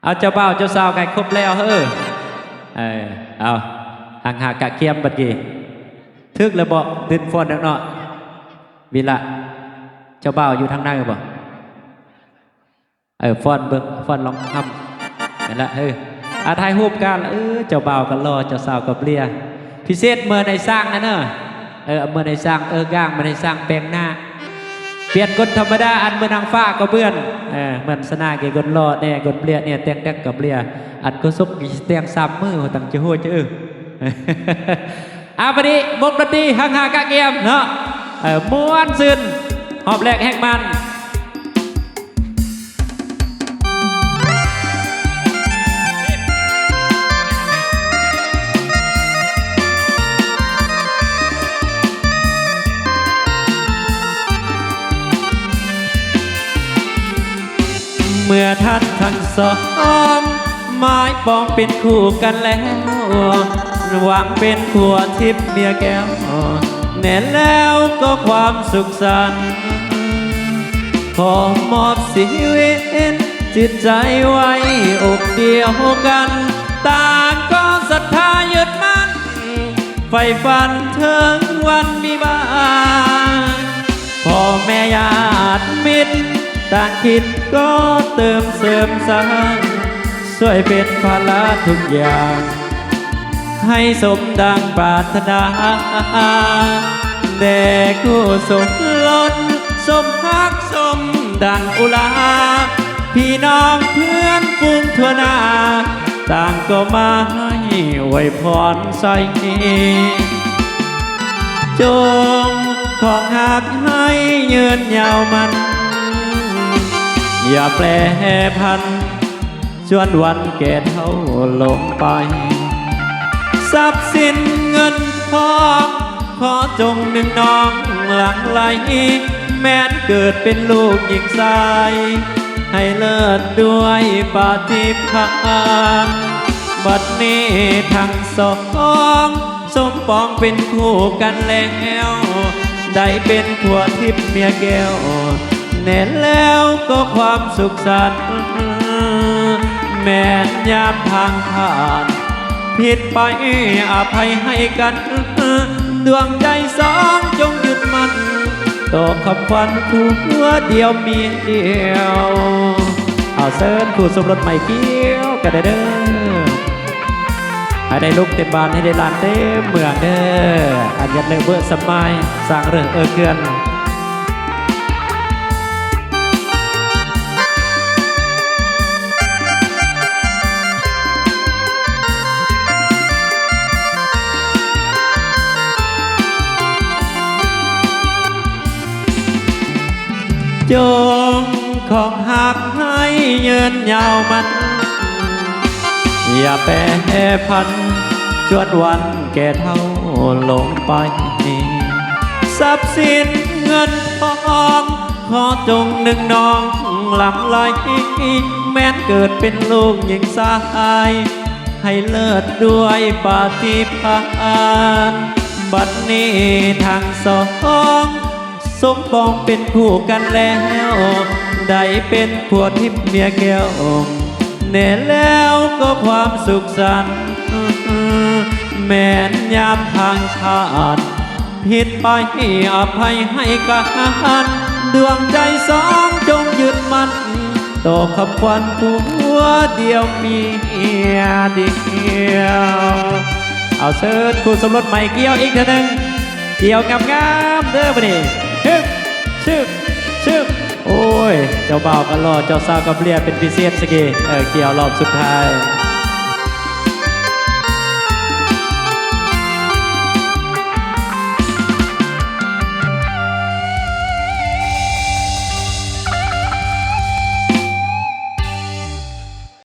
เอาเจ้าบ่าวเจ้าสาวกันครบแล้วเฮ้อเอาห่างหากะเกียมบัดกี้ทึกเลยบอกตื่นฟอนเนาะวิละเจ้าบ่าวอยู่ทางไหนบ่ฟอนเบิ่งฟอนลองทำนั่นละอาทายรูปกันเจ้าบ่าวกันรอเจ้าสาวกับเลียพิเศษเมื่อในสร้างนั่นเนอะเมื่อในสร้างก้างเมื่อในสร้างแปลงหน้าเปลี่ยนคนธรรมดาอันเมื่อนางฟ้าก็เบื่อนเหมือนสนาเกกนรอแน่กนเปลี่ยนเนี่ยแต่งกับเปลี่ยอันก็ซุกแต่งซ้ำมือตั้งจะหัวจะพอดีมกดนตรีห่างหากะเกียมเนาะม้วนซึนหอบแหลกแหกมันเมื่อท่านทั้งสองไม้ปองเป็นคู่กันแล้วหวังเป็นผัวทิพย์เมียแก้วแน่แล้วก็ความสุขสันต์ขอมอบชีวิตจิตใจไว้อกเดียวกันต่างก็ศรัทธายึดมั่นไฟฝันถึงวันมีบ้านพ่อแม่ญาติมิตรต่างคิดก็เติมเสริมสร้างช่วยเป็นภาระทุกอย่างให้สมดังปรารถนาแด่คู่สมล้นสมฮักสมดังอุลาพี่น้องเพื่อนฝูงทั่วหน้าต่างก็มาให้อวยพรใส่จงของหักให้ยืนยาวมันอย่าแปรพันจนวันแก่เท่าลงไปทรัพย์สินเงินทองขอจงหนึ่งน้องหลังไหลแม้นเกิดเป็นลูกหญิงชายให้เลิศด้วยปาฏิภาณบัดนี้ทั้งสองสมปองเป็นคู่กันแล้วได้เป็นผัวทิพย์เมียแก้วแน่แล้วก็ความสุขสันต์แม้นยามทางผ่านผิดไปอภัยให้กันดวงใจสองจงยึดมั่นต่อคำวันคู่เดียวมีเดียวเอาเซิร์นคู่สมรสใหม่เกี้ยวกันเด้อให้ได้ลูกเต็มบ้านให้ได้ลานเต็มเมืองเด้ออันยันเลิกเบื่อสมัยสร้างเรื่องเกือนจงของหักให้เยินยาวมันอย่าแปรพันจวดวันแก่เท่าลงไปทรัพย์สินเงินทองขอจงหนึ่งน้องหลังไหลแม้นเกิดเป็นลูกหญิงชายให้เลิศด้วยปาฏิภาณบัดนี้ทางสองสมปองเป็นคู่กันแล้วได้เป็นผัวทิพย์เมียแก้วแน่แล้วก็ความสุขสันต์แม้นยามทางขาดผิดไปอภัยให้กันดวงใจสองจงยึดมั่นต่อคำควันผัวเดียวมีเดียวเอาเสิร์ชคู่สมรสใหม่เกี่ยวอีกเท่านึงเกี่ยวงามๆเด้อบ่นี่ชึบโอ้ยเจ้าบ่าวกันรอเจ้าสาวกับเลียเป็นพิเศษสกีเกี่ยวรอบสุดท้าย